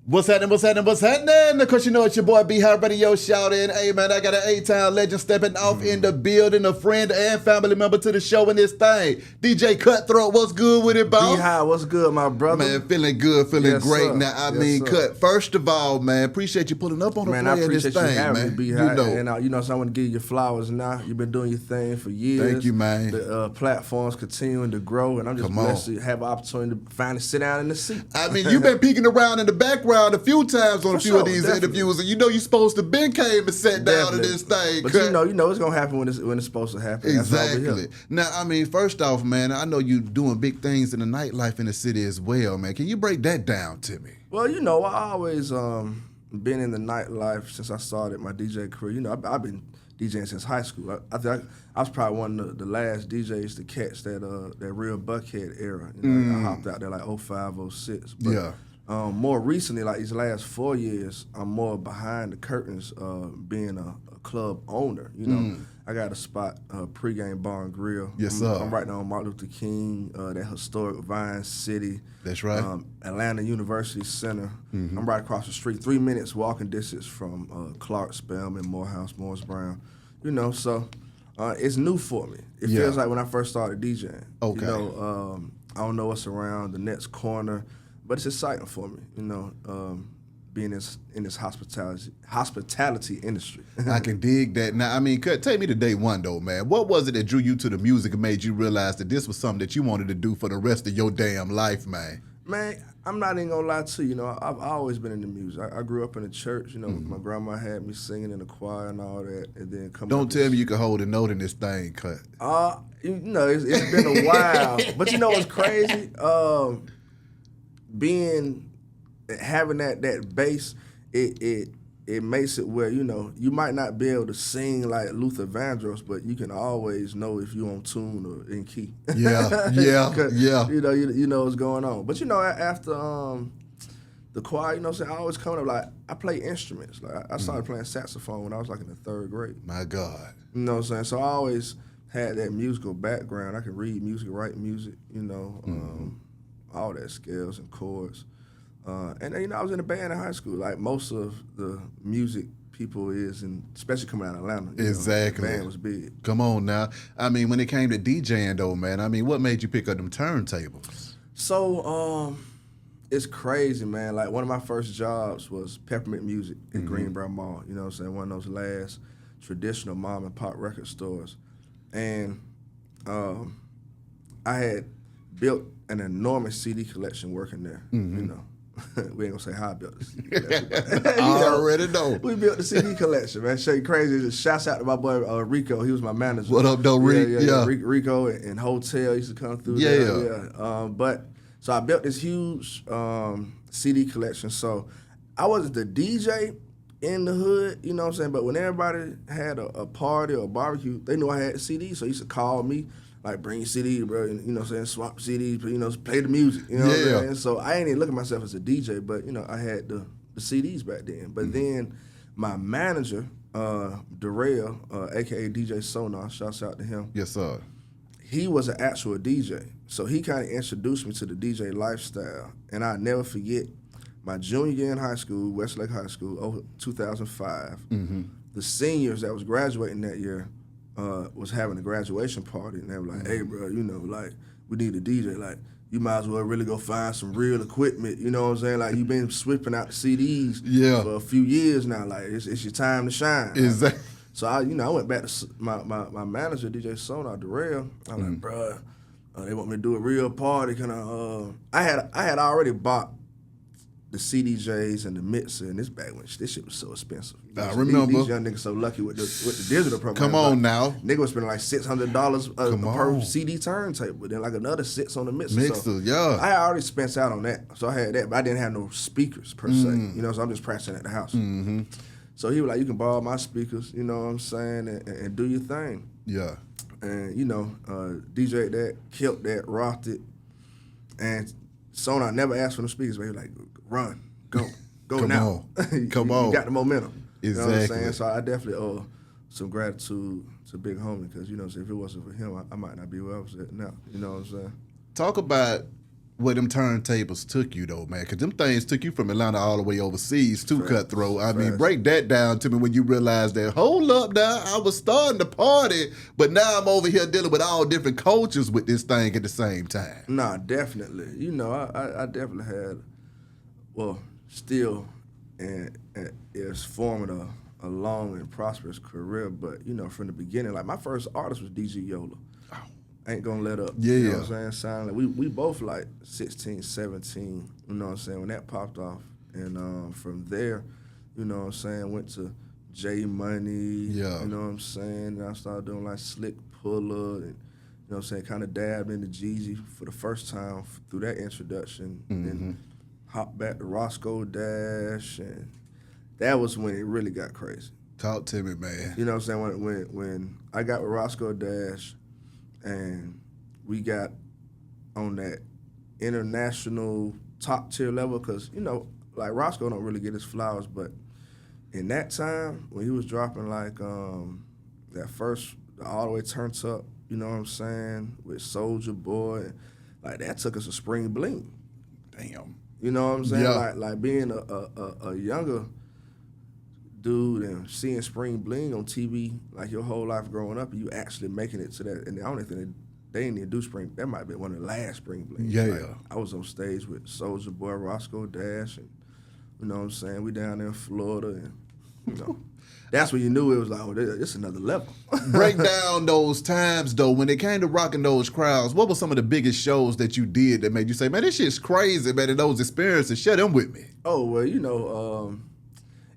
What's happening? Of course, you know it's your boy B High Radio shouting. Hey, man, I got an 8-time legend stepping off in the building, a friend and family member to the show in this thing. DJ Cutthroat, what's good with it, boss? B High, what's good, my brother? Man, feeling good, feeling yes, great. Sir. Now, I mean, Kutt, first of all, man, appreciate you pulling up on the play of this thing, man. I appreciate you having me, B High. You know. So I want to give you your flowers now. You've been doing your thing for years. Thank you, man. The platforms continuing to grow, and I'm just blessed to have an opportunity to finally sit down in the seat. I mean, you've been peeking around in the background a few times on a few of these interviews, and you know you're supposed to been came and sat down in this thing. But you know it's gonna happen when it's supposed to happen. Exactly. Now, I mean, first off, man, I know you doing big things in the nightlife in the city as well, man. Can you break that down to me? Well, you know, I always been in the nightlife since I started my DJ career. You know, I've been DJing since high school. I think I was probably one of the last DJs to catch that real Buckhead era. You know, I hopped out there like 05, 06. But, yeah. More recently, like these last 4 years, I'm more behind the curtains, being a club owner. You know, I got a spot, pregame bar and grill. Yes, sir. I'm right now on Martin Luther King, that historic Vine City. That's right. Atlanta University Center. I'm right across the street, 3 minutes walking distance from Clark, Spelman, Morehouse, Morris Brown. You know, so it's new for me. It feels like when I first started DJing. Okay. You know, I don't know what's around the next corner. But it's exciting for me, you know, being in this hospitality industry. I can dig that. Now, I mean, Kutt, take me to day one, though, man. What was it that drew you to the music and made you realize that this was something that you wanted to do for the rest of your damn life, man? Man, I'm not even gonna lie to you. You know, I've always been in the music. I grew up in the church. You know, my grandma had me singing in the choir and all that, and then Don't tell me you can hold a note in this thing, Kutt. You know, it's been a while. But you know what's crazy? Having that bass, it makes it where, you know, you might not be able to sing like Luther Vandross, but you can always know if you on tune or in key. Yeah. You know what's going on. But you know, after the choir, you know what I'm saying, I always coming up like I play instruments. Like I started playing saxophone when I was like in the 3rd grade. My God. You know what I'm saying? So I always had that musical background. I could read music, write music, you know, all that scales and chords. And then, you know, I was in a band in high school, like most of the music people is, and especially coming out of Atlanta. Exactly. The band was big. Come on now. I mean, when it came to DJing, though, man, I mean, what made you pick up them turntables? So, it's crazy, man. Like, one of my first jobs was Peppermint Music in Greenbrier Mall. You know what I'm saying? One of those last traditional mom and pop record stores. And I had built an enormous CD collection working there, you know. We ain't gonna say how I built the CD collection. I already know. We built the CD collection, man. Shit crazy. Shouts out to my boy Rico. He was my manager. What up, though, Rick? Yeah. Rico and Hotel used to come through there. But so I built this huge CD collection. So I wasn't the DJ in the hood, you know what I'm saying? But when everybody had a party or a barbecue, they knew I had CDs. So he used to call me, like, bring your CD, bro, and, you know what I'm saying, swap CDs, but, you know, play the music, you know what I'm saying? So I ain't even look at myself as a DJ, but, you know, I had the CDs back then. But then my manager, Darrell, a.k.a. DJ Sonar, shouts out to him. Yes, sir. He was an actual DJ. So he kind of introduced me to the DJ lifestyle. And I'll never forget my junior year in high school, Westlake High School, 2005. The seniors that was graduating that year was having a graduation party, and they were like, hey, bro, you know, like, we need a DJ. Like, you might as well really go find some real equipment, you know what I'm saying? Like, you've been sweeping out the CDs for a few years now. Like, it's your time to shine. Exactly. So, I went back to my manager, DJ Sonar, Darrell. I was like, bro, they want me to do a real party. Can I had already bought the CDJs and the mixer, and this back when this shit was so expensive. I remember. These young niggas so lucky with the digital program. Come on now. Nigga was spending like $600 per CD turntable, then like another $6 on the mixer. So I had already spent out on that, so I had that, but I didn't have no speakers per se. You know, so I'm just practicing at the house. So he was like, you can borrow my speakers, you know what I'm saying, and do your thing. Yeah. And, you know, DJ that, killed that, rocked it, and Sonar never asked for the speakers, but he was like, run, go now. Come on. You got the momentum. Exactly. You know what I'm saying? So I definitely owe some gratitude to Big Homie, because, you know, if it wasn't for him, I might not be where I was at now. You know what I'm saying? Talk about where them turntables took you though, man, because them things took you from Atlanta all the way overseas to Cutthroat. I mean, break that down to me when you realize that, hold up now, I was starting to party, but now I'm over here dealing with all different cultures with this thing at the same time. Nah, definitely. You know, I definitely had, still, and it's forming a long and prosperous career, but, you know, from the beginning, like my first artist was DJ Yola. Ain't gonna let up. Yeah. You know what I'm saying? Sound like we both like 16, 17, you know what I'm saying, when that popped off. And from there, you know what I'm saying, went to J Money, you know what I'm saying? And I started doing like Slick Puller and, you know what I'm saying, kind of dabbed into Jeezy for the first time through that introduction. Then hopped back to Roscoe Dash, and that was when it really got crazy. Talk to me, man. You know what I'm saying? When I got with Roscoe Dash, and we got on that international top tier level, because, you know, like Roscoe don't really get his flowers, but in that time when he was dropping like that first all the way turned up, you know what I'm saying, with Soulja Boy, like that took us to Spring Bling. Damn. You know what I'm saying? Like being a younger dude and seeing Spring Bling on TV like your whole life growing up, and you actually making it to that. And the only thing they didn't even do Spring, that might be one of the last Spring Bling. Yeah. Like, I was on stage with Soulja Boy, Roscoe Dash, and you know what I'm saying, we down there in Florida, and you know, that's when you knew it was like, oh, this is another level. Break down those times though, when it came to rocking those crowds. What were some of the biggest shows that you did that made you say, man, this shit's crazy, man, and those experiences, share them with me? Oh, well, you know,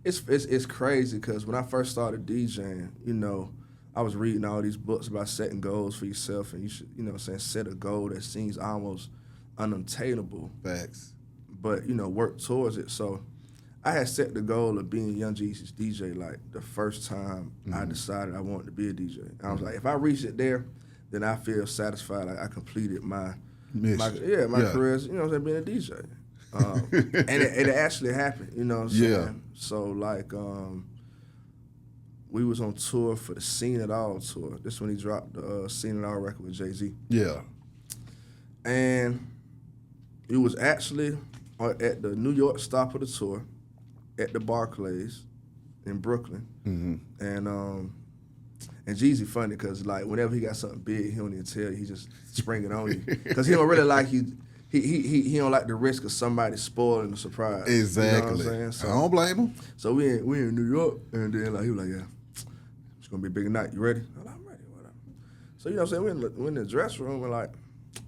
it's crazy because when I first started DJing, you know, I was reading all these books about setting goals for yourself, and you should, you know what I'm saying, set a goal that seems almost unattainable. Facts. But, you know, work towards it. So I had set the goal of being Young Jeezy's DJ like the first time I decided I wanted to be a DJ. And I was like, if I reach it there, then I feel satisfied. Like I completed my career as, you know what I'm saying, being a DJ. And it actually happened, you know what I'm saying? Yeah. So, like, we was on tour for the Seen It All tour. This when he dropped the Seen It All record with Jay-Z. Yeah. And it was actually at the New York stop of the tour at the Barclays in Brooklyn. And Jeezy funny because, like, whenever he got something big, he don't even tell you. He just spring it on you. Because he don't really like you. He don't like the risk of somebody spoiling the surprise. Exactly. You know what I'm saying? So, I don't blame him. So we in New York, and then like he was like, yeah, it's gonna be a big night. You ready? I'm like, I'm ready. Whatever. So you know what I'm saying? We're in the dressing room, and like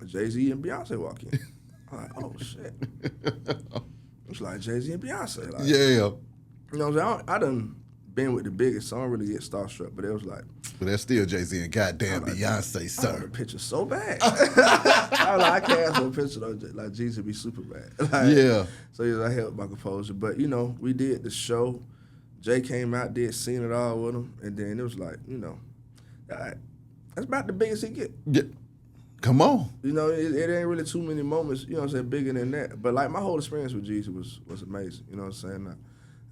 Jay-Z and Beyonce walk in. I'm like, oh shit. It's like Jay-Z and Beyonce. Like, Yeah. You know what I'm saying? I done been with the biggest, so I don't really get starstruck. But it was like, But that's still Jay-Z and goddamn like, Beyonce, I want sir. a picture so bad. I was like, I can't ask for a picture though. Like Jeezy be super bad. Like, Yeah. So yeah, I held my composure. But you know, we did the show. Jay came out, did Seen It All with him, and then it was like, you know, that's about the biggest he get. Yeah. Come on. You know, it ain't really too many moments, you know what I'm saying, bigger than that. But like my whole experience with Jeezy was amazing. You know what I'm saying?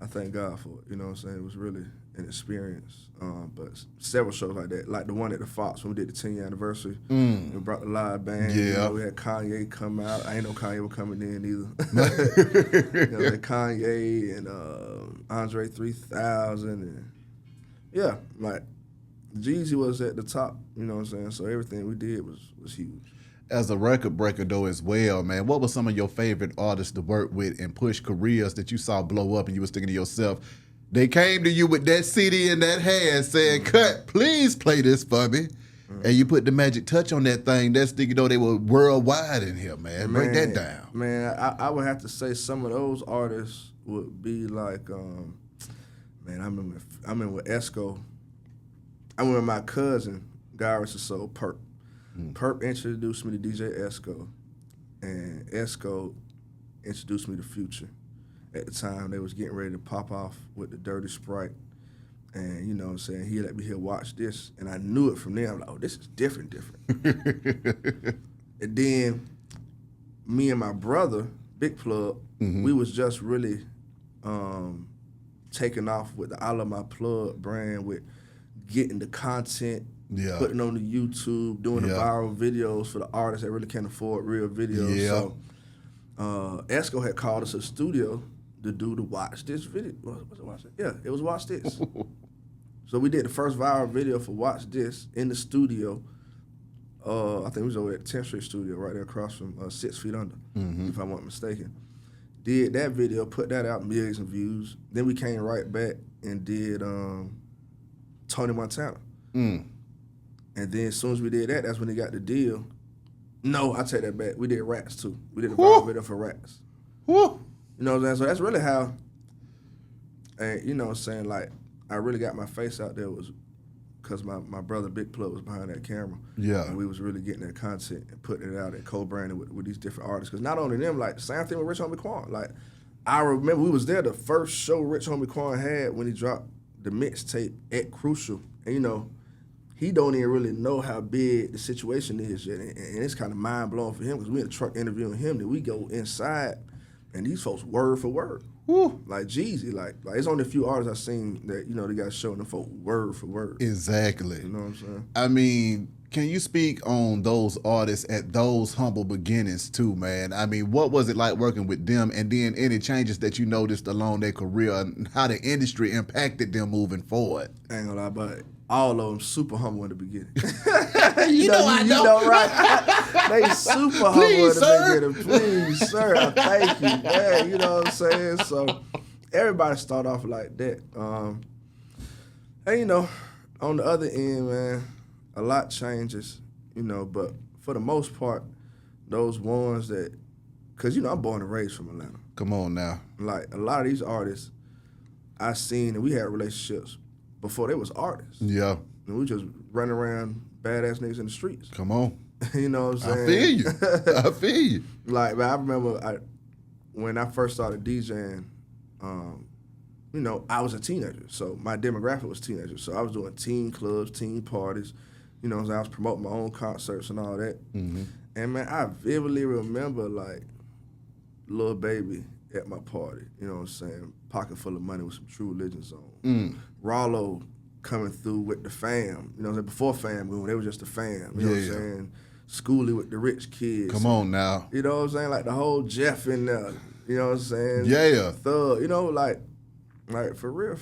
I thank God for it. You know what I'm saying? It was really an experience. But several shows like that, like the one at the Fox when we did the 10-year anniversary. We brought the live band. Yeah. You know, we had Kanye come out. I ain't know Kanye was coming in either. You know, like Kanye and Andre 3000. And yeah, like Jeezy was at the top. You know what I'm saying? So everything we did was huge. As a record breaker, though, as well, man, what were some of your favorite artists to work with and push careers that you saw blow up and you was thinking to yourself, they came to you with that CD in that hand saying, Kutt, please play this for me. And you put the magic touch on that thing. That's thinking, though, they were worldwide in here, man. Break that down. Man, I would have to say some of those artists would be like, man, I remember with Esco. I remember my cousin, Garris Soul Perp. Perp introduced me to DJ Esco, and Esco introduced me to Future. At the time, they was getting ready to pop off with the Dirty Sprite, and you know what I'm saying, he let me hear watch this, and I knew it from there. I'm like, oh, this is different. And then me and my brother, Big Plug, we was just really taking off with the I Love My Plug brand with getting the content putting on the YouTube, doing the viral videos for the artists that really can't afford real videos. So Roscoe had called us to the studio to do the Watch This video. Was it Watch This? Yeah, it was Watch This. So we did the first viral video for Watch This in the studio. I think it was over at 10th Street Studio right there across from 6 Feet Under, if I'm not mistaken. Did that video, put that out, millions of views. Then we came right back and did Tony Montana. And then as soon as we did that, that's when they got the deal. No, I take that back. We did Rats too. We did a viral video for Rats. You know what I'm saying? So that's really how, and you know what I'm saying, like, I really got my face out there was because my brother Big Plug was behind that camera. Yeah. And we was really getting that content and putting it out and co-branding with these different artists. Because not only them, like, same thing with Rich Homie Quan. Like, I remember we was there the first show Rich Homie Quan had when he dropped the mixtape at Crucial. And, you know, he don't even really know how big the situation is yet. And it's kind of mind-blowing for him because we in the truck interviewing him. Then we go inside, and these folks word for word. Like Jeezy, like it's only a few artists I've seen that, you know, they got showing them folk word for word. Exactly. You know what I'm saying? I mean, can you speak on those artists at those humble beginnings too, man? I mean, what was it like working with them, and then any changes that you noticed along their career and how the industry impacted them moving forward? I ain't gonna lie about it. All of them super humble in the beginning. you know, right? They super humble in the beginning. Please, sir, I thank you, man. You know what I'm saying? So everybody start off like that. And you know, on the other end, man, a lot changes, you know, but for the most part, those ones that, cause you know, I'm born and raised from Atlanta. Come on now. Like a lot of these artists I seen and we had relationships before they was artists. Yeah. And we just running around badass niggas in the streets. Come on. You know what I'm saying? I feel you. I feel you. Like, man, I remember when I first started DJing, you know, I was a teenager. So my demographic was teenagers. So I was doing teen clubs, teen parties. You know what I'm saying? I was promoting my own concerts and all that. And, man, I vividly remember, like, Lil Baby at my party. You know what I'm saying? Pocket full of money with some True Religions on. Rollo coming through with the fam. You know what I'm saying? Before fam, when they were just the fam. You know what I'm saying? Schoolie with the rich kids. Come on now. You know what I'm saying? Like the whole Jeff in there. You know what I'm saying? Yeah. Thug. You know, like for real.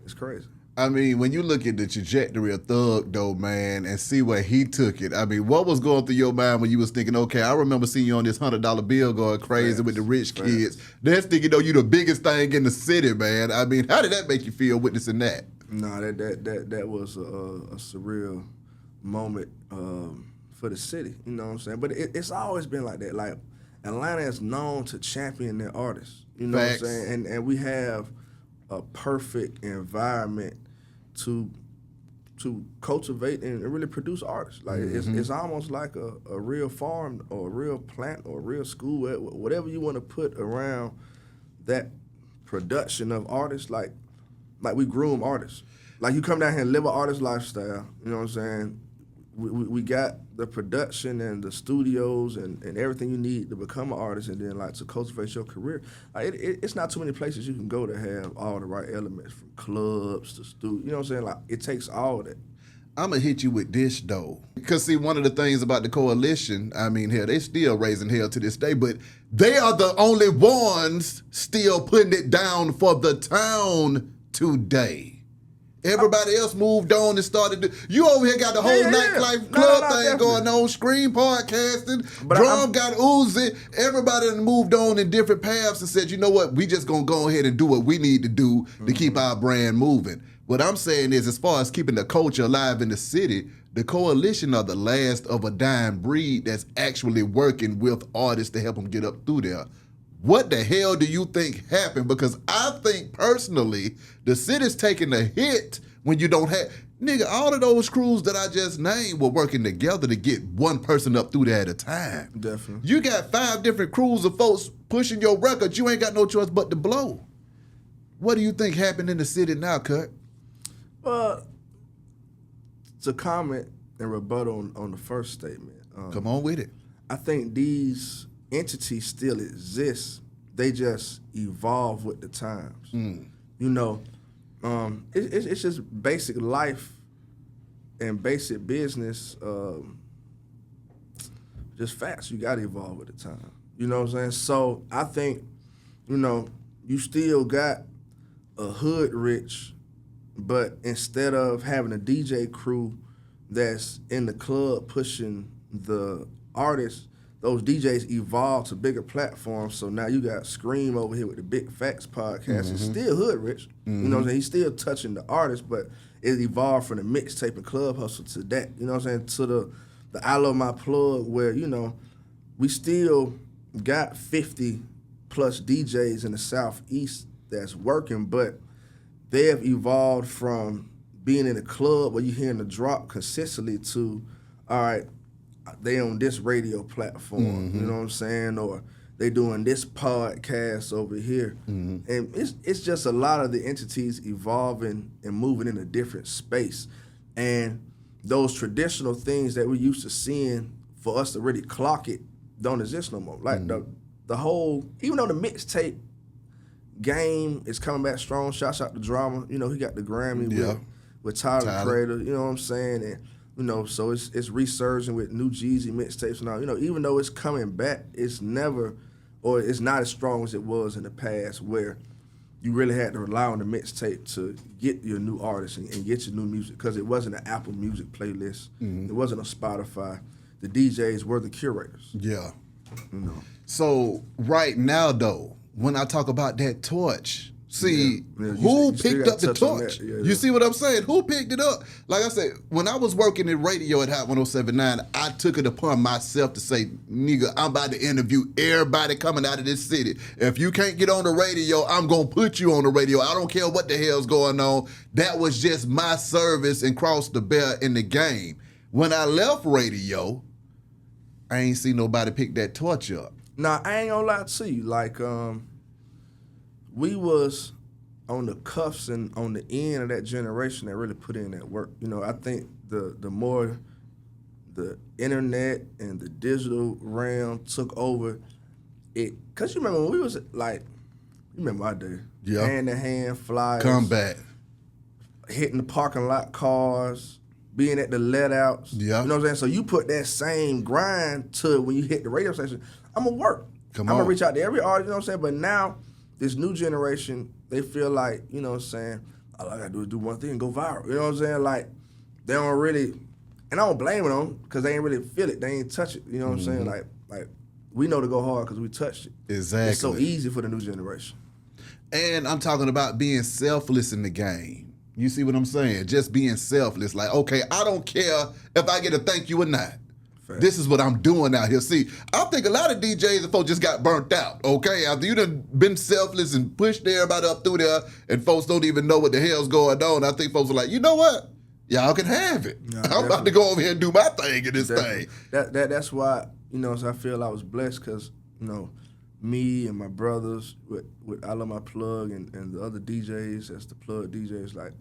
It's crazy. I mean, when you look at the trajectory of Thug, though, man, and see where he took it, I mean, what was going through your mind when you was thinking, okay, I remember seeing you on this $100 bill going crazy with the rich kids. That's thinking, you the biggest thing in the city, man. I mean, how did that make you feel witnessing that? Nah, that was a surreal moment for the city. You know what I'm saying? But it's always been like that. Like, Atlanta is known to champion their artists. You know what I'm saying? And we have a perfect environment to cultivate and really produce artists. Like it's almost like a real farm or a real plant or a real school, whatever you want to put around that production of artists. Like we groom artists. Like you come down here and live an artist lifestyle. You know what I'm saying? We got the production and the studios and everything you need to become an artist, and then like to cultivate your career. Like it's not too many places you can go to have all the right elements, from clubs to studio. You know what I'm saying? Like it takes all of that. I'm going to hit you with this, though. Because, see, one of the things about the coalition, I mean, hell, they still raising hell to this day, but they are the only ones still putting it down for the town today. Everybody else moved on and started you over here got the whole nightlife club thing going on, screen podcasting, Drum got Uzi. Everybody done moved on in different paths and said, you know what, we just going to go ahead and do what we need to do to keep our brand moving. What I'm saying is, as far as keeping the culture alive in the city, the coalition are the last of a dying breed that's actually working with artists to help them get up through there. What the hell do you think happened? Because I think personally, the city's taking a hit when you don't have... Nigga, all of those crews that I just named were working together to get one person up through there at a time. Definitely. You got 5 different crews of folks pushing your record. You ain't got no choice but to blow. What do you think happened in the city now, Kutt? To comment and rebuttal on the first statement. Come on with it. I think these entities still exist. They just evolve with the times. You know, it's just basic life and basic business, just facts. You got to evolve with the time. You know what I'm saying? So I think, you still got a hood rich, but instead of having a DJ crew that's in the club pushing the artists, those DJs evolved to bigger platforms. So now you got Scream over here with the Big Facts podcast. It's still hood rich. You know what I'm saying? He's still touching the artist, but it evolved from the mixtape and club hustle to that. You know what I'm saying? To the I Love My Plug, where, we still got 50 plus DJs in the Southeast that's working, but they have evolved from being in a club where you're hearing the drop consistently to, all right, they on this radio platform, you know what I'm saying? Or they doing this podcast over here. And it's just a lot of the entities evolving and moving in a different space. And those traditional things that we used to seeing for us to really clock it don't exist no more. Like the whole, even though the mixtape game is coming back strong, shouts out to Drama, he got the Grammy with Tyler the Creator, you know what I'm saying? And so it's resurging with new Jeezy mixtapes and all. Even though it's coming back, it's never, or it's not as strong as it was in the past, where you really had to rely on the mixtape to get your new artists and get your new music, because it wasn't an Apple Music playlist. It wasn't a Spotify. The DJs were the curators. Yeah. So right now, though, when I talk about that torch, who picked up the torch? You see what I'm saying? Who picked it up? Like I said, when I was working in radio at Hot 107.9, I took it upon myself to say, nigga, I'm about to interview everybody coming out of this city. If you can't get on the radio, I'm going to put you on the radio. I don't care what the hell's going on. That was just my service and cross the bear in the game. When I left radio, I ain't seen nobody pick that torch up. Nah, I ain't gonna lie to you. Like, we was on the cuffs and on the end of that generation that really put in that work. I think the more the internet and the digital realm took over it, because you remember when we was like, you remember our day, hand-to-hand flyers, come back, hitting the parking lot cars, being at the let-outs. You know what I'm saying? So you put that same grind to when you hit the radio station, I'm going to work. I'm going to reach out to every artist, you know what I'm saying? But now, this new generation, they feel like, you know what I'm saying, all I got to do is do one thing and go viral. You know what I'm saying? Like, they don't really, and I don't blame them because they ain't really feel it. They ain't touch it. You know what I'm saying? Like we know to go hard because we touched it. Exactly. It's so easy for the new generation. And I'm talking about being selfless in the game. You see what I'm saying? Just being selfless. Like, okay, I don't care if I get a thank you or not. Fact. This is what I'm doing out here. See, I think a lot of DJs and folks just got burnt out, okay? After you done been selfless and pushed everybody up through there and folks don't even know what the hell's going on, I think folks are like, you know what? Y'all can have it. No, I'm about to go over here and do my thing in this thing. That's why, so I feel I was blessed because, me and my brothers with I Love My Plug and the other DJs, that's the plug DJs, like,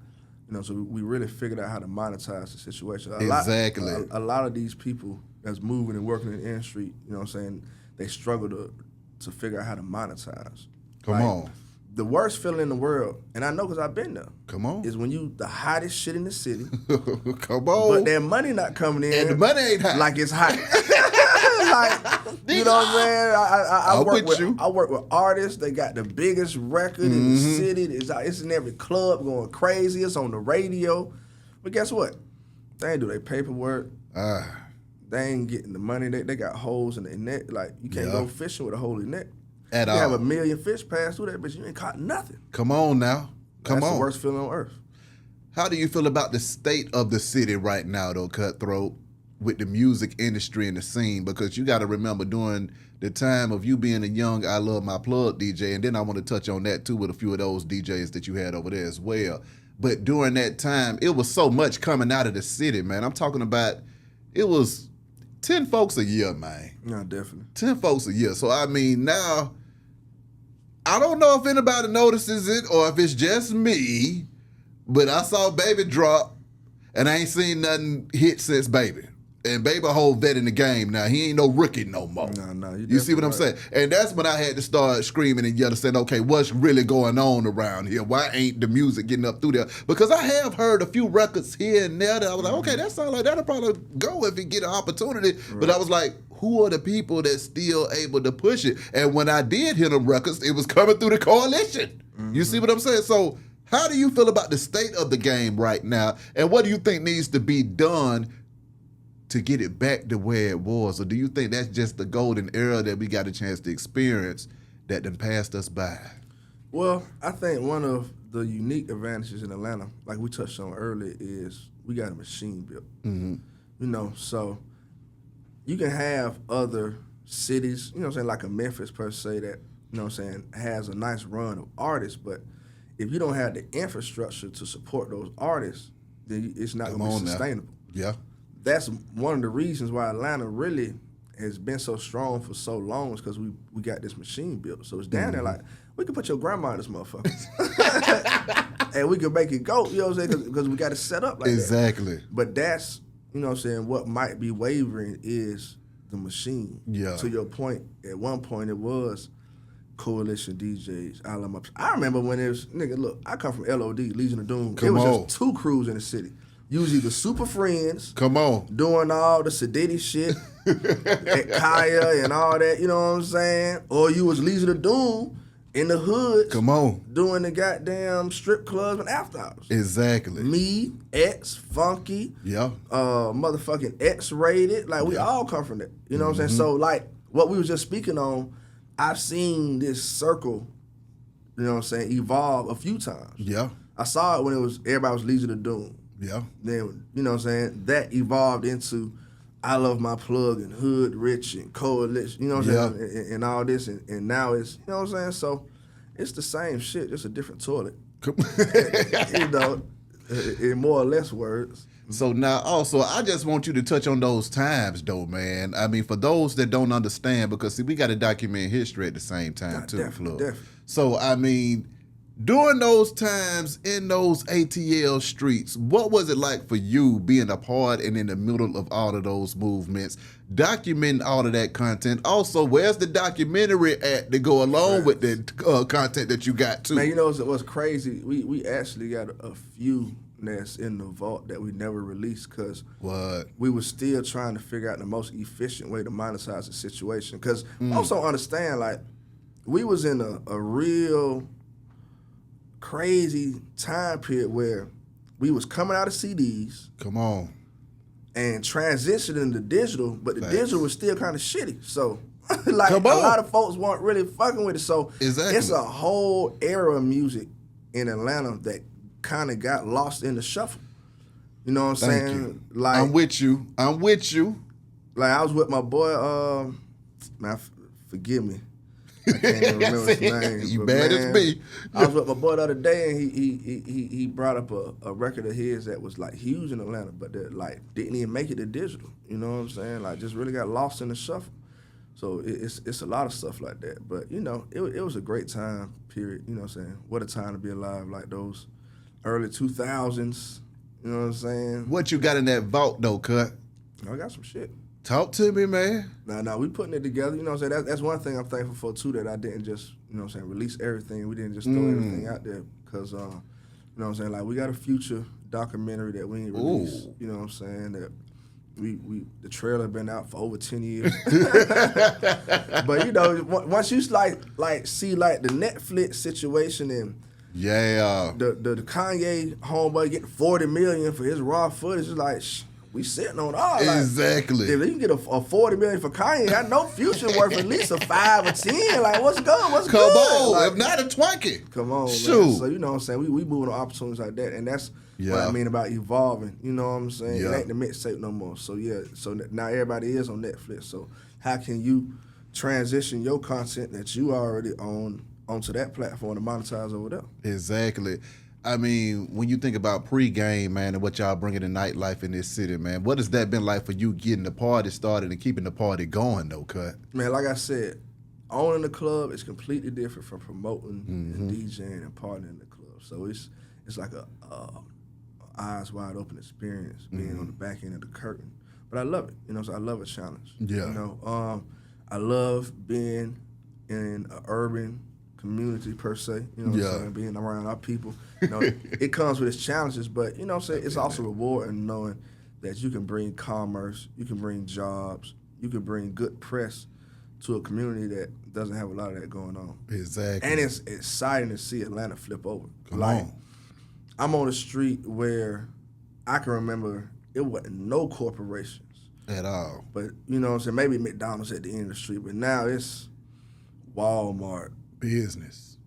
so we really figured out how to monetize the situation. A lot of these people that's moving and working in the industry, you know what I'm saying, they struggle to figure out how to monetize. Come on. The worst feeling in the world, and I know because I've been there. Come on. Is when you the hottest shit in the city. Come on. But their money not coming in. And the money ain't hot. Like it's hot. You know what I'm saying? I work with artists. They got the biggest record in the city. It's in every club going crazy. It's on the radio. But guess what? They ain't do their paperwork. They ain't getting the money. They got holes in their net. Like, you can't go fishing with a hole in their net. At all. You have 1 million fish pass through that bitch, you ain't caught nothing. Come on now. That's the worst feeling on earth. How do you feel about the state of the city right now, though, Cutthroat, with the music industry and the scene? Because you got to remember during the time of you being a young I Love My Plug DJ, and then I want to touch on that, too, with a few of those DJs that you had over there as well. But during that time, it was so much coming out of the city, man. I'm talking about, it was 10 folks a year, man. No, definitely. 10 folks a year. So, I mean, now, I don't know if anybody notices it or if it's just me, but I saw Baby drop, and I ain't seen nothing hit since Baby. And Baby a whole vet in the game now. He ain't no rookie no more. No. You see what I'm saying? And that's when I had to start screaming and yelling, saying, okay, what's really going on around here? Why ain't the music getting up through there? Because I have heard a few records here and there that I was like, okay, that sounds like that'll probably go if he get an opportunity. Right. But I was like, who are the people that's still able to push it? And when I did hear them records, it was coming through the coalition. Mm-hmm. You see what I'm saying? So how do you feel about the state of the game right now? And what do you think needs to be done to get it back to where it was? Or do you think that's just the golden era that we got a chance to experience that then passed us by? Well, I think one of the unique advantages in Atlanta, like we touched on earlier, is we got a machine built. Mm-hmm. You know, so you can have other cities, you know what I'm saying, like a Memphis per se that, you know what I'm saying, has a nice run of artists, but if you don't have the infrastructure to support those artists, then it's not going to be sustainable. Yeah. That's one of the reasons why Atlanta really has been so strong for so long, is because we got this machine built. So it's down there like, we can put your grandma in this motherfucker. And we can make it go, you know what I'm saying, because we got it set up like exactly. that. But that's, you know what I'm saying, what might be wavering is the machine. Yeah. To your point, at one point it was coalition DJs. I remember when it was, nigga, look, I come from LOD, Legion of Doom. It was just 2 crews in the city. Usually the Super Friends. Come on. Doing all the Sadiddy shit at Kaya and all that, you know what I'm saying? Or you was Legion of Doom in the hood. Come on. Doing the goddamn strip clubs and after hours. Exactly. Me, X, Funky. Yeah. Motherfucking X-rated. Like, we all come from that. You know what I'm saying? So, like, what we was just speaking on, I've seen this circle, you know what I'm saying, evolve a few times. Yeah. I saw it when it was everybody was Legion of Doom. Yeah. Then, you know what I'm saying, that evolved into I Love My Plug and Hood Rich and Coalition, you know what I'm saying, and all this, and now it's, you know what I'm saying, so it's the same shit, just a different toilet. You know, in more or less words. So now also, I just want you to touch on those times though, man. I mean, for those that don't understand, because see, we got to document history at the same time too, definitely. So, I mean, during those times in those ATL streets, what was it like for you being a part and in the middle of all of those movements, documenting all of that content? Also, where's the documentary at to go along with the content that you got too? Man, you know what's crazy? We actually got a few that's in the vault that we never released because we were still trying to figure out the most efficient way to monetize the situation. Because also understand, like, we was in a real crazy time period where we was coming out of CDs. Come on. And transitioning to digital, but the digital was still kind of shitty. So, like, a lot of folks weren't really fucking with it. So, it's a whole era of music in Atlanta that kind of got lost in the shuffle. You know what I'm saying? You. Like, I'm with you. Like, I was with my boy, man, forgive me. I can't even remember his name. You bad as me. I was with my boy the other day, and he brought up a record of his that was like huge in Atlanta, but that like didn't even make it to digital. You know what I'm saying? Like, just really got lost in the shuffle. So it's a lot of stuff like that. But you know, it was a great time period. You know what I'm saying? What a time to be alive! Like those early 2000s. You know what I'm saying? What you got in that vault though, Kutt? I got some shit. Talk to me, man. Nah, we putting it together. You know what I'm saying? That's one thing I'm thankful for, too, that I didn't just, you know what I'm saying, release everything. We didn't just throw everything out there because, you know what I'm saying, like, we got a future documentary that we ain't released. You know what I'm saying? That the trailer been out for over 10 years. But, you know, once you, like see, like, the Netflix situation and the Kanye homeboy getting $40 million for his raw footage, it's like, we sitting on all. Exactly. Like, if you can get a $40 million for Kanye, I know Future worth at least a 5 or 10. Like, what's good? What's come good? Come on, like, if not a Twinkie. Come on, shoot. Man. So, you know what I'm saying? We moving on opportunities like that, and that's what I mean about evolving. You know what I'm saying? It ain't the mixtape no more. So, so now everybody is on Netflix. So, how can you transition your content that you already own onto that platform to monetize over there? Exactly. I mean, when you think about pre-game, man, and what y'all bringing to nightlife in this city, man, what has that been like for you getting the party started and keeping the party going, though, Kutt? Man, like I said, owning the club is completely different from promoting and DJing and partying in the club. So it's like a eyes wide open experience being on the back end of the curtain. but I love it. You know, so I love a challenge. Yeah. You know, I love being in an urban community per se. You know what I'm saying? Being around our people. You know, it comes with its challenges, but you know what I'm saying? It's also rewarding knowing that you can bring commerce, you can bring jobs, you can bring good press to a community that doesn't have a lot of that going on. Exactly. And it's exciting to see Atlanta flip over. Come on. I'm on a street where I can remember it wasn't no corporations. At all. But, you know what I'm saying, maybe McDonald's at the end of the street, but now it's Walmart. Business.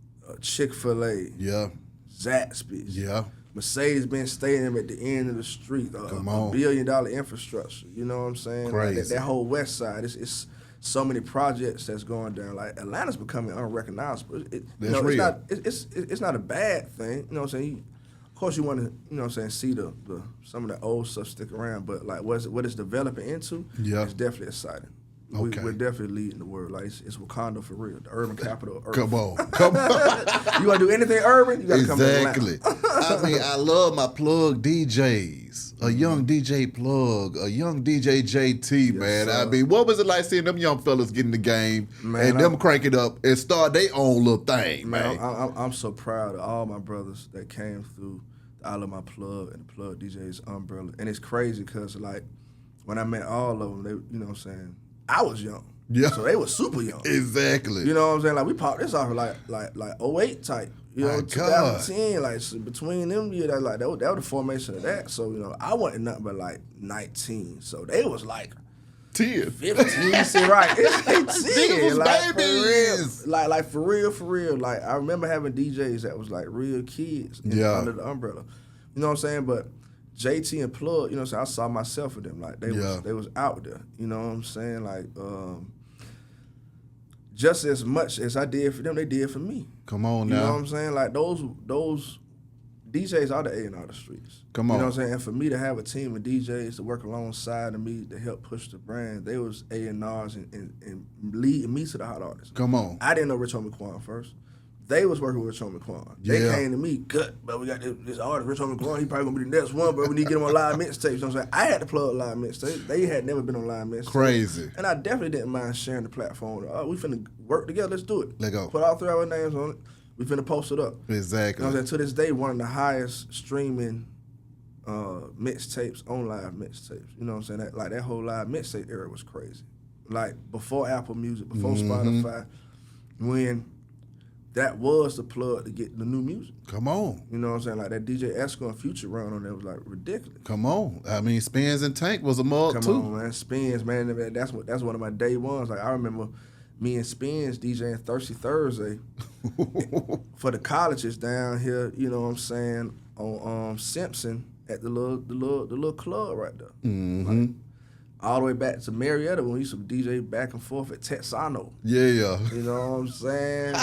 Chick-fil-A. Yeah. Zaxby's. Yeah. Mercedes-Benz Stadium at the end of the street. Come a on. $1 billion infrastructure. You know what I'm saying? Crazy. Like that whole west side. It's so many projects that's going down. Like Atlanta's becoming unrecognizable. That's real. It's not a bad thing. You know what I'm saying? Of course, you want to, you know what I'm saying, see the some of the old stuff stick around, but like what it's developing into is definitely exciting. Okay. We're definitely leading the world. Like it's Wakanda for real, the urban capital of Earth. Come on. Come on. You want to do anything urban, you got to come to Atlanta. Exactly. I mean, I love my plug DJs. A young DJ Plug, a young DJ JT, man. sir. I mean, what was it like seeing them young fellas get in the game Man, and them crank it up and start their own little thing, man? I'm so proud of all my brothers that came through the I Love My Plug and the Plug DJs umbrella. And it's crazy because, like, when I met all of them, they, you know what I'm saying, I was young. Yeah. So they were super young. Exactly. You know what I'm saying? Like, we popped this off like 08 type. You know, My God. 2010, like, so between them years, that was the formation of that. So, you know, I wasn't nothing but, like, 19. So they was, like, 10. 15, see, right? It's 10. Niggas was Like, babies. for real. Like, I remember having DJs that was like real kids under the umbrella. You know what I'm saying? But JT and Plug, you know what I'm saying? I saw myself with them. Like, they was out there. You know what I'm saying? Like, just as much as I did for them, they did for me. Come on You now. know what I'm saying? Like, those DJs are the A&R of the streets. Come on. You know what I'm saying? And for me to have a team of DJs to work alongside of me to help push the brand, they was A&Rs and leading me to the hot artists. Come on. I didn't know Rich Homie Quan first. They was working with Rich Homie Quan. They Yeah. came to me, Kutt, but we got this artist, Rich Homie Quan, he probably gonna be the next one, but we need to get him on live mixtapes. You know what I'm saying? I had to plug live mixtapes. They had never been on live mixtapes. Crazy. And I definitely didn't mind sharing the platform. Oh, we finna work together, let's do it. Let go. Put all 3 of our names on it. We finna post it up. Exactly. You know what I'm saying? To this day, one of the highest streaming mixtapes on live mixtapes. You know what I'm saying? That whole live mixtape era was crazy. Like before Apple Music, before Spotify, when that was the plug to get the new music. Come on. You know what I'm saying? Like that DJ Esco and Future run on there was like ridiculous. Come on. I mean, Spins and Tank was a mug Come too. on, man. Spins, man. That's one of my day ones. Like I remember me and Spins DJing Thirsty Thursday for the colleges down here, you know what I'm saying, on Simpson at the little club right there. Mm-hmm. Like, all the way back to Marietta when we used to DJ back and forth at Texano. Yeah. You know what I'm saying?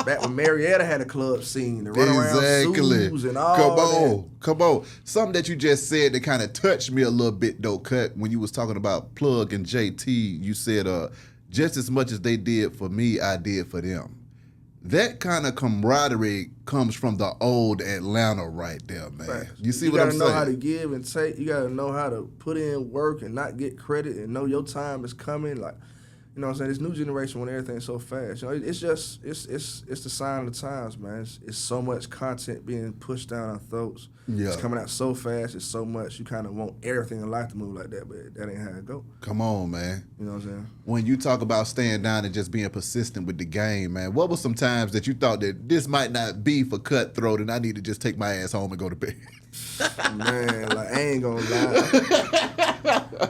Back when Marietta had a club scene and run around Sue's and all that. Come on. Something that you just said that kind of touched me a little bit though, Kutt, when you was talking about Plug and JT, you said just as much as they did for me, I did for them. That kind of camaraderie comes from the old Atlanta right there, man. Right. You see what I'm saying? You gotta know how to give and take. You gotta know how to put in work and not get credit and know your time is coming. Like, you know what I'm saying? This new generation when everything's so fast. You know, it's the sign of the times, man. It's so much content being pushed down our throats. Yeah. It's coming out so fast. It's so much. You kind of want everything in life to move like that, but that ain't how it go. Come on, man. You know what I'm saying? When you talk about staying down and just being persistent with the game, man, what were some times that you thought that this might not be for Cutthroat and I need to just take my ass home and go to bed? Man, like, I ain't gonna lie.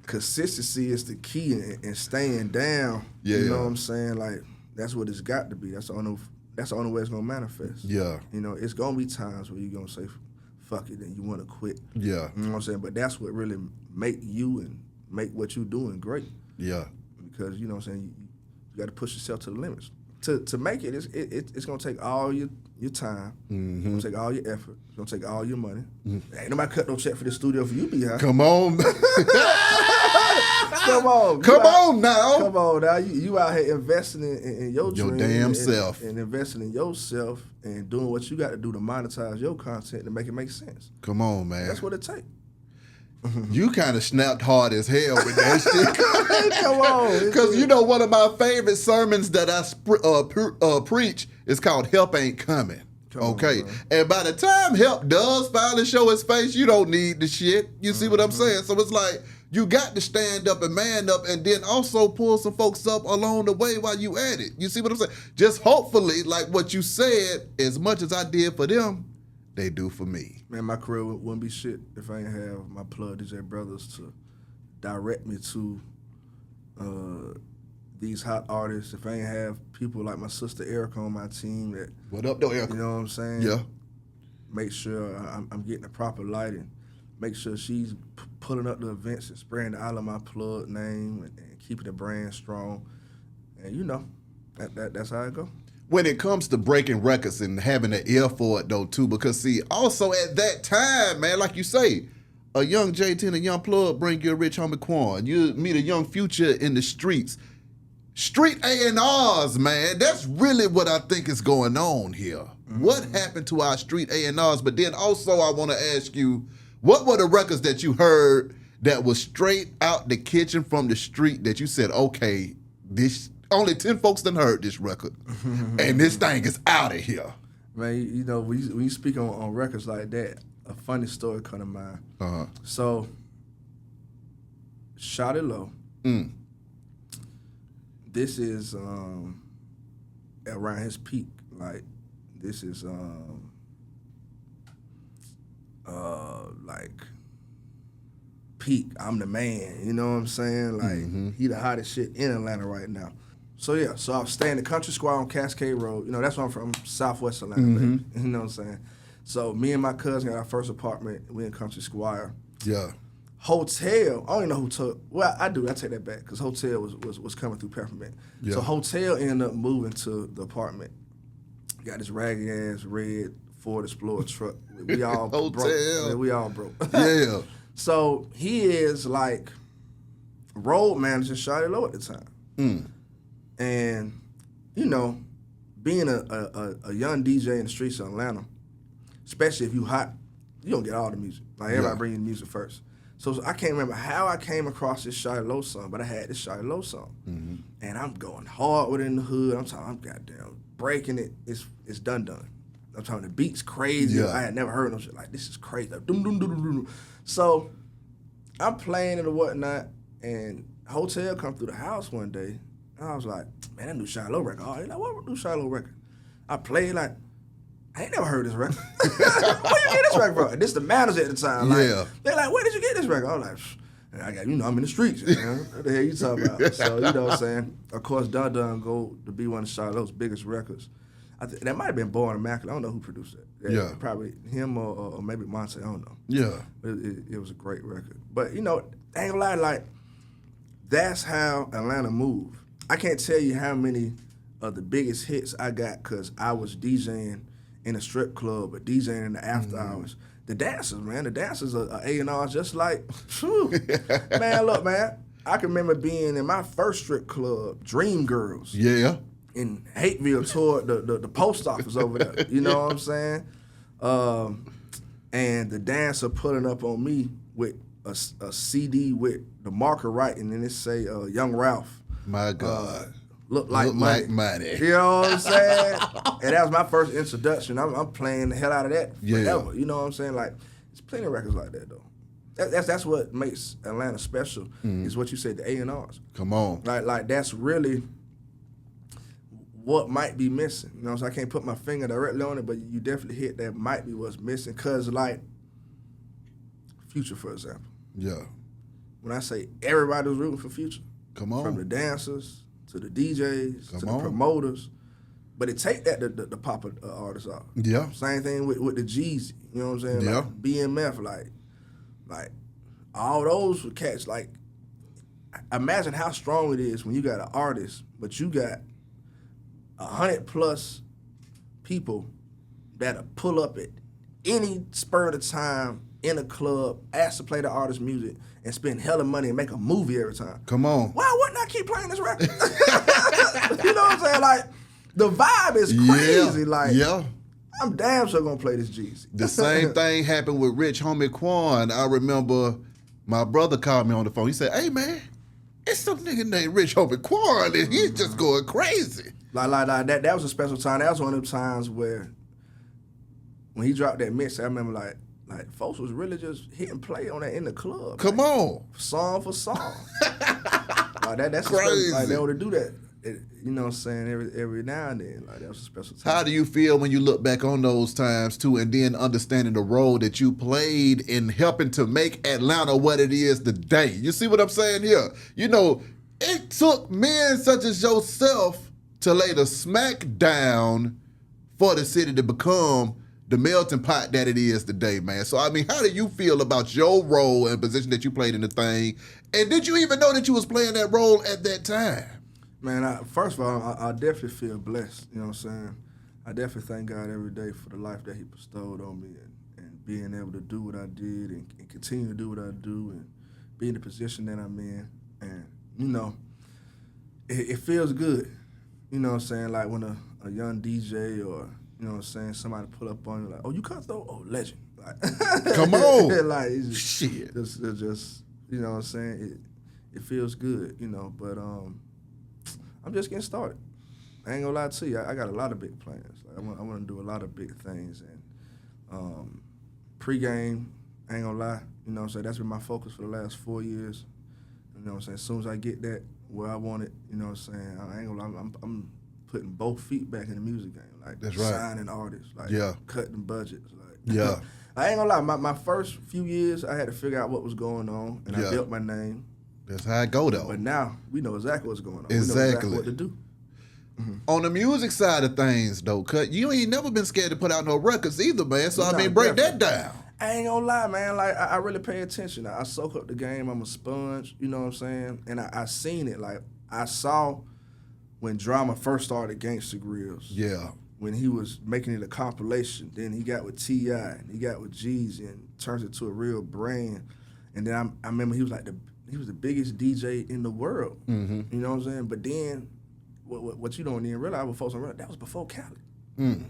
Consistency is the key in staying down. Yeah. You know what I'm saying? Like, that's what it's got to be. That's the only way it's gonna manifest. Yeah. You know, it's gonna be times where you're gonna say, fuck it, and you wanna quit. Yeah. You know what I'm saying? But that's what really make you and make what you doing great. Yeah. Because, you know what I'm saying, you gotta push yourself to the limits. To make it, it's gonna take all your time. Mm-hmm. It's gonna take all your effort. It's gonna take all your money. Ain't nobody cut no check for the studio for you, behind. Come on. Come on. Come on now. Come on now. You out here investing in your dream. Your damn self. And investing in yourself and doing what you got to do to monetize your content to make it make sense. Come on, man. That's what it takes. you kind of snapped hard as hell with that shit. Come on. Because you know one of my favorite sermons that I preach is called "Help Ain't Coming." Okay, and by the time help does finally show its face, you don't need the shit. You see what I'm saying? So it's like you got to stand up and man up, and then also pull some folks up along the way while you at it. You see what I'm saying? Just hopefully, like what you said, as much as I did for them, they do for me. Man, my career wouldn't be shit if I didn't have my plug DJ brothers to direct me to these hot artists. If I ain't have people like my sister Erica on my team that, what up though, Erica? You know what I'm saying? Yeah. Make sure I'm getting the proper lighting. Make sure she's pulling up the events and spraying the out of my plug name and keeping the brand strong. And you know, that's how it go. When it comes to breaking records and having an ear for it though too, because see, also at that time, man, like you say, a young JT and a young plug bring you a rich homie Quan. You meet a young Future in the streets. Street A&Rs, man, that's really what I think is going on here. Mm-hmm. What happened to our street A&Rs? But then also I want to ask you, what were the records that you heard that was straight out the kitchen from the street that you said, okay, this only 10 folks done heard this record, and this thing is out of here? Man, you know, when you speak on records like that, a funny story come to mind. Uh-huh. So, Shot It Low. This is around his peak. Like, this is like peak. I'm the man. You know what I'm saying? Like, he the hottest shit in Atlanta right now. So yeah, so I was staying in the Country Square on Cascade Road. You know, that's where I'm from, Southwest Atlanta, baby. You know what I'm saying? So me and my cousin got our first apartment. We in Country Square. Yeah. Hotel, I don't even know who took. Well, I do. I take that back because Hotel was coming through Peppermint. Yeah. So Hotel ended up moving to the apartment. Got this ragged ass red Ford Explorer truck. We all broke. Man, we all broke. Yeah. So he is like road manager, Shot It Low at the time. And you know, being a young DJ in the streets of Atlanta, especially if you hot, you don't get all the music. Like everybody bring you the music first. So I can't remember how I came across this Shot It Low song, but I had this Shot It Low song. And I'm going hard with it in the hood. I'm goddamn breaking it. It's done. I'm talking the beat's crazy. I had never heard no shit like this is crazy. Like, dum, dum, dum, dum, dum. So I'm playing it or whatnot, and Hotel come through the house one day, and I was like, man, that new Shot It Low record. Oh, he's like, what new Shot It Low record? I played like, I ain't never heard this record. Where you get this record from? This the manners at the time. Like, they're like, where did you get this record? I'm like, I got, I'm in the streets. Man. What the hell you talking about? So, you know what I'm saying? Of course, Dun Dun go to be one of Shot It Low's biggest records. That might have been Born Immaculate. I don't know who produced it. Probably him or maybe Monte. I don't know. Yeah. But it was a great record. But, you know, I ain't gonna lie, like, that's how Atlanta moved. I can't tell you how many of the biggest hits I got because I was DJing in a strip club or DJing in the after hours. The dancers, man. The dancers are A&Rs just like, man, look, man. I can remember being in my first strip club, Dream Girls. Yeah. In Hateville toward the post office over there. You know what I'm saying? And the dancer putting up on me with a CD with the marker right, and then it say Young Ralph. My God. Look like money. You know what I'm saying? And that was my first introduction. I'm playing the hell out of that forever. You know what I'm saying? Like, there's plenty of records like that, though. That's what makes Atlanta special, is what you said, the A&Rs. Come on. Like that's really what might be missing. You know what I'm saying? I can't put my finger directly on it, but you definitely hit that might be what's missing. Because, like, Future, for example. Yeah. When I say everybody was rooting for Future. Come on. From the dancers to the DJs, to the promoters. But it take that to pop artists off. Yeah. Same thing with the Jeezy. You know what I'm saying? Yeah. Like BMF, like all those would catch, like, imagine how strong it is when you got an artist, but you got 100+ people that'll pull up at any spur of the time in a club, ask to play the artist's music, and spend hella money and make a movie every time. Come on. Why wouldn't I keep playing this record? You know what I'm saying? Like, the vibe is crazy. Like, I'm damn sure gonna play this Jeezy. The same thing happened with Rich Homie Quan. I remember My brother called me on the phone. He said, "Hey man, it's some nigga named Rich Homie Quan, and he's just going crazy." Like that was a special time. That was one of them times where when he dropped that mix, I remember like folks was really just hitting play on that in the club. Come on. Song for song. That's crazy. Like they able to do that. You know what I'm saying, every now and then. Like that was a special time. How do you feel when you look back on those times too, and then understanding the role that you played in helping to make Atlanta what it is today? You see what I'm saying here? You know, it took men such as yourself to lay the smack down for the city to become the melting pot that it is today, man. So, I mean, how do you feel about your role and position that you played in the thing? And did you even know that you was playing that role at that time? Man, first of all, I definitely feel blessed, you know what I'm saying? I definitely thank God every day for the life that he bestowed on me and being able to do what I did and continue to do what I do and be in the position that I'm in. And, you know, it feels good, you know what I'm saying? Like when a young DJ or, you know what I'm saying, somebody pull up on you like, "Oh, you Cutthroat? Oh, legend." Like, come on. Like, it's shit. Just, you know what I'm saying? It feels good, you know, but I'm just getting started. I ain't gonna lie to you. I got a lot of big plans. Like, I want to do a lot of big things. And pre-game, I ain't gonna lie. You know what I'm saying? That's been my focus for the last 4 years. You know what I'm saying? As soon as I get that where I want it, you know what I'm saying? I ain't gonna lie. I'm putting both feet back in the music game. Like, that's right. Signing artists. Like, cutting budgets. Like, yeah. I ain't gonna lie. My first few years, I had to figure out what was going on, and I built my name. That's how I go, though. But now, we know exactly what's going on. Exactly. We know exactly what to do. Mm-hmm. On the music side of things, though, Kutt, you ain't never been scared to put out no records either, man. So, I mean, break that down. I ain't gonna lie, man. Like, I really pay attention. I soak up the game. I'm a sponge, you know what I'm saying? And I seen it. Like, I saw when Drama first started Gangsta Grills. Yeah. When he was making it a compilation. Then he got with T.I. and he got with Jeezy and turns it to a real brand. And then I remember he was the biggest DJ in the world. Mm-hmm. You know what I'm saying? But then, what you don't even realize, what folks don't realize, that was before Khaled. Mm.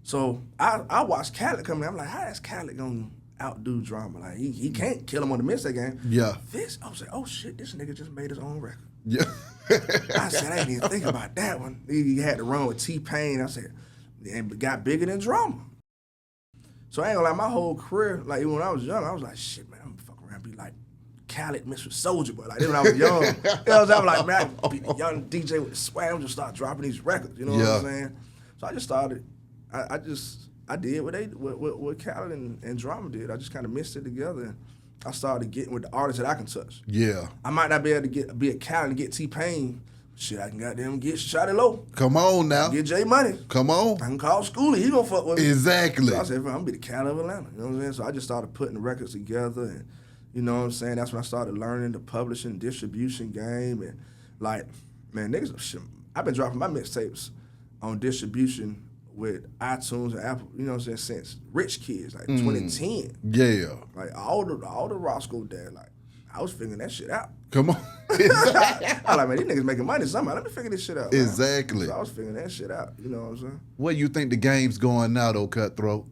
So I watched Khaled come in. I'm like, how is Khaled gonna outdo Drama? Like, he can't kill him on the mixtape game. Yeah. I was like, oh shit, this nigga just made his own record. Yeah. I said, I didn't even think about that one. He had to run with T-Pain. I said, and got bigger than Drama. So I ain't gonna lie, my whole career, like even when I was young, I was like, shit, man, I'm gonna fuck around and be like Khaled mixed with Soulja Boy. Like, then when I was young, you know, I was like, man, I be a young DJ with the swag. I'm just start dropping these records. You know what I'm saying? So I just started. I did what Khaled and Drama did. I just kind of mixed it together. And I started getting with the artists that I can touch. Yeah. I might not be able to be a Khaled and get T-Pain. Shit, I can goddamn get Shotty Low. Come on now. Get J Money. Come on. I can call Schoolie. He gonna fuck with me. Exactly. So I said, I'm gonna be the Khaled of Atlanta. You know what I'm saying? So I just started putting the records together, and you know what I'm saying? That's when I started learning the publishing, distribution game, and like, man, niggas, I've been dropping my mixtapes on distribution with iTunes and Apple, you know what I'm saying, since Rich Kids, like 2010. Yeah. Like all the Roscoe dad, like, I was figuring that shit out. Come on. I was like, man, these niggas making money somehow. Let me figure this shit out. Exactly. So I was figuring that shit out. You know what I'm saying? Where you think the game's going now, though, Cutthroat?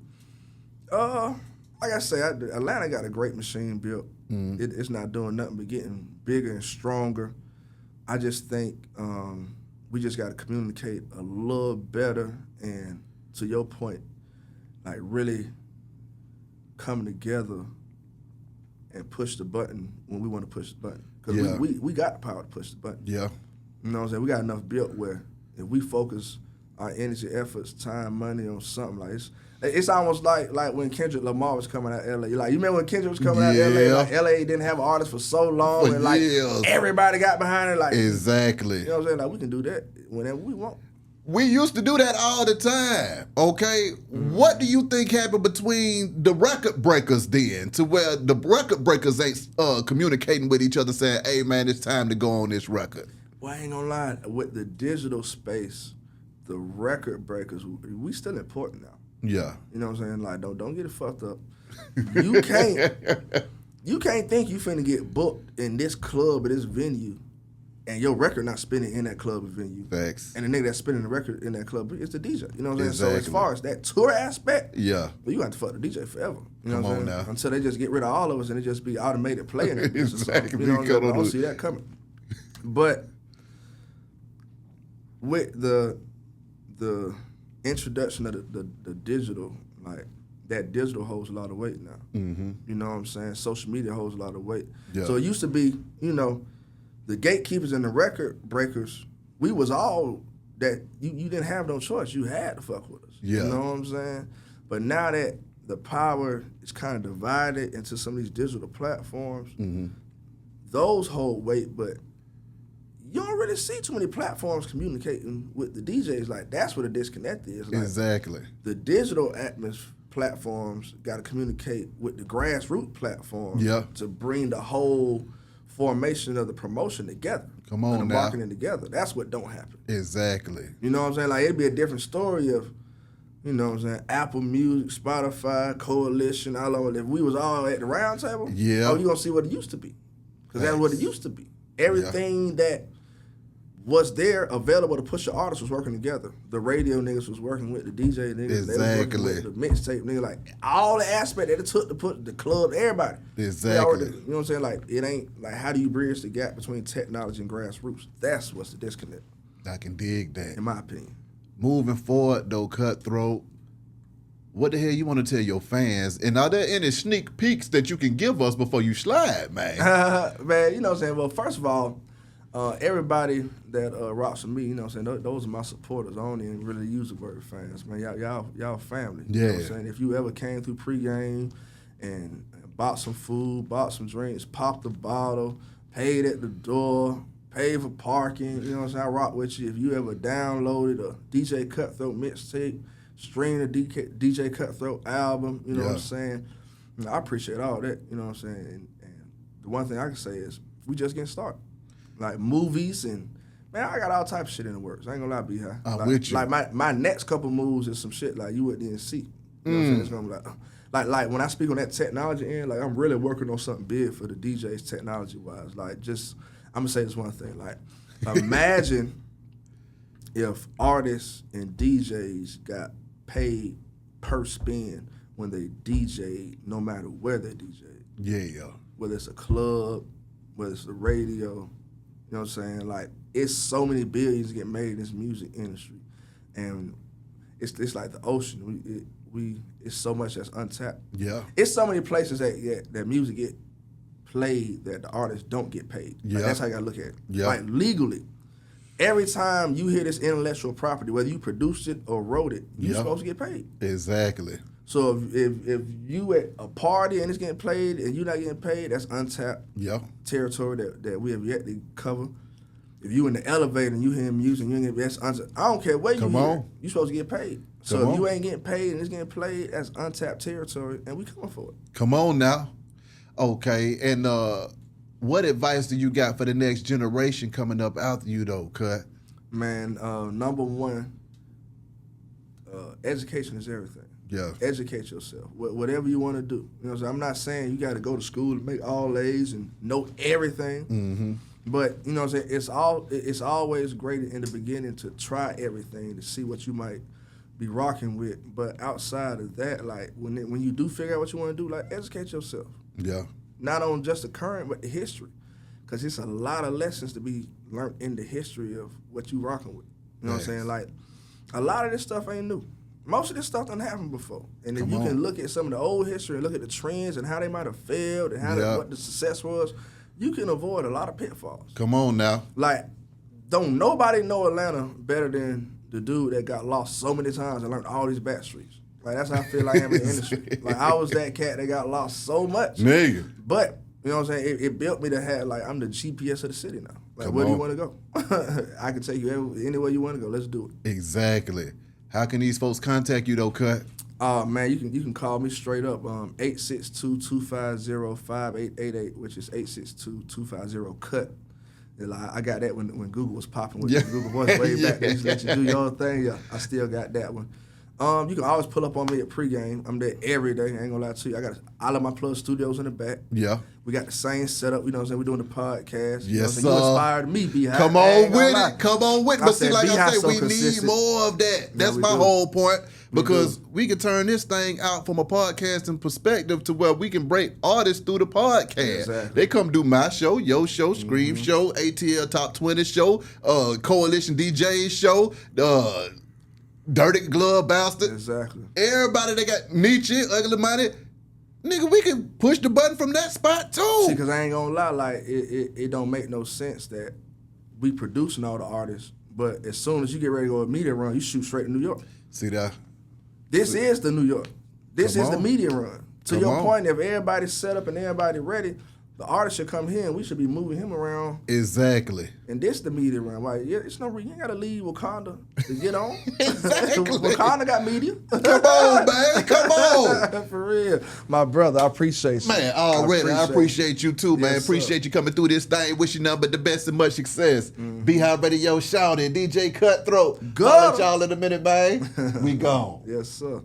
Like I said, Atlanta got a great machine built. It's not doing nothing but getting bigger and stronger. I just think we just got to communicate a little better, and to your point, like really coming together and push the button when we want to push the button. Because we got the power to push the button. Yeah. You know what I'm saying? We got enough built where if we focus our energy, efforts, time, money on something, like it's almost like when Kendrick Lamar was coming out of LA. Like, you remember when Kendrick was coming out of LA? Like, LA didn't have an artist for so long, and like everybody got behind it. Like, exactly. You know what I'm saying? Like, we can do that whenever we want. We used to do that all the time, okay? What do you think happened between the record breakers then to where the record breakers ain't communicating with each other saying, hey, man, it's time to go on this record? Well, I ain't gonna lie. With the digital space, the record breakers, we still important now. Yeah. You know what I'm saying? Like, don't get it fucked up. You can't think you finna get booked in this club or this venue and your record not spinning in that club or venue. Facts. And the nigga that's spinning the record in that club is the DJ. You know what I'm Exactly. saying? So as far as that tour aspect, yeah, well, you have to fuck the DJ forever. You know Come what I'm on saying? now. Until they just get rid of all of us and it just be automated playing it. Exactly. You know what I'm saying? I don't see that coming. But with the introduction of the digital, like that digital holds a lot of weight now. Mm-hmm. You know what I'm saying? Social media holds a lot of weight. Yeah. So it used to be, you know, the gatekeepers and the record breakers, we was all that you didn't have no choice. You had to fuck with us. Yeah. You know what I'm saying? But now that the power is kind of divided into some of these digital platforms, those hold weight, but you don't really see too many platforms communicating with the DJs. Like, that's where the disconnect is. Like, exactly. The digital platforms got to communicate with the grassroots platforms to bring the whole formation of the promotion together. Come on and the now. marketing together. That's what don't happen. Exactly. You know what I'm saying? Like, it'd be a different story of, you know what I'm saying, Apple Music, Spotify, Coalition, all over. If we was all at the round table, oh, you going to see what it used to be. Because that's what it used to be. Everything that was there available to push the artists was working together. The radio niggas was working with the DJ niggas. Exactly. They was working with the mixtape niggas. Like, all the aspect that it took to put the club, everybody. Exactly. You know what I'm saying? Like, it ain't, like, how do you bridge the gap between technology and grassroots? That's what's the disconnect. I can dig that. In my opinion. Moving forward, though, Cutthroat, what the hell you want to tell your fans? And are there any sneak peeks that you can give us before you slide, man? Man, you know what I'm saying? Well, first of all, everybody that rocks with me, you know what I'm saying, those are my supporters. I don't even really use the word fans, man. Y'all family. You know what I'm saying? If you ever came through pregame and bought some food, bought some drinks, popped a bottle, paid at the door, paid for parking, you know what I'm saying, I rock with you. If you ever downloaded a DJ Cutthroat mixtape, streamed a DJ Cutthroat album, you know what I'm saying, I appreciate all that, you know what I'm saying. And the one thing I can say is we just getting started. Like movies and, man, I got all types of shit in the works. I ain't gonna lie, B-High. I'm with you. Like my next couple moves is some shit like you wouldn't even see. You know what I'm saying? It's gonna be like when I speak on that technology end, like I'm really working on something big for the DJs technology-wise. Like just, I'm gonna say this one thing. Like imagine if artists and DJs got paid per spin when they DJ, no matter where they DJ. Yeah. Whether it's a club, whether it's the radio, you know what I'm saying? Like, it's so many billions get made in this music industry. And it's like the ocean. It's so much that's untapped. Yeah. It's so many places that music get played that the artists don't get paid. Like, that's how you gotta look at it. Like, legally, every time you hear this intellectual property, whether you produced it or wrote it, you're supposed to get paid. Exactly. So if you at a party and it's getting played and you're not getting paid, that's untapped territory that we have yet to cover. If you in the elevator and you hear music, you ain't getting, that's untapped. I don't care where you hear, you supposed to get paid. So if you ain't getting paid and it's getting played, that's untapped territory, and we coming for it. Come on now. Okay, and what advice do you got for the next generation coming up after you, though, Kutt? Man, number one, education is everything. Yeah. Educate yourself. Whatever you want to do. You know what I'm saying? I'm not saying you got to go to school and make all A's and know everything. Mm-hmm. But, you know what I'm saying, it's always great in the beginning to try everything to see what you might be rocking with. But outside of that, like, when you do figure out what you want to do, like, educate yourself. Yeah. Not on just the current, but the history. Because it's a lot of lessons to be learned in the history of what you rocking with. You know what I'm saying? Like, a lot of this stuff ain't new. Most of this stuff done happened before. And if you can look at some of the old history and look at the trends and how they might have failed and how what the success was, you can avoid a lot of pitfalls. Come on now. Like, don't nobody know Atlanta better than the dude that got lost so many times and learned all these back streets. Like, that's how I feel like I am in the industry. Like, I was that cat that got lost so much. Nigga. But, you know what I'm saying, it built me to have, like, I'm the GPS of the city now. Like, where do you want to go? I can take you anywhere you want to go. Let's do it. Exactly. How can these folks contact you, though, Kutt? Man, you can call me straight up, 862-250-5888, which is 862-250-CUTT. I got that when Google was popping with the Google Voice way back. They used to let you do your own thing. Yeah, I still got that one. You can always pull up on me at pregame. I'm there every day. I ain't gonna lie to you. I got all of my plug studios in the back. Yeah. We got the same setup. You know what I'm saying? We're doing the podcast. Yes, sir. You inspired me, B-High. Come on with it. Come on with it. But see, like I say, we consistent. need more of that. That's my whole point. Because we can turn this thing out from a podcasting perspective to where we can break artists through the podcast. Exactly. They come do my show, your show, Scream show, ATL Top 20 show, Coalition DJs show, Dirty Glove Bastard. Exactly. Everybody that got Nietzsche, Ugly Money, nigga, we can push the button from that spot too. See, because I ain't gonna lie, like, it don't make no sense that we producing all the artists, but as soon as you get ready to go a media run, you shoot straight to New York. See that? This is the New York. This is the media run. To your point, if everybody's set up and everybody ready, the artist should come here and we should be moving him around. Exactly. And this the media run. Like, yeah, it's no reason. You ain't gotta leave Wakanda to get on. Exactly. Wakanda got media. Come on, man. Come on. For real. My brother, I appreciate you. Man, already. I appreciate you too, man. Yes, appreciate you coming through this thing. Wish you nothing but the best and much success. Beehive Radio shouting. DJ Cutthroat. Go. I'll let y'all in a minute, man. We gone. Yes, sir.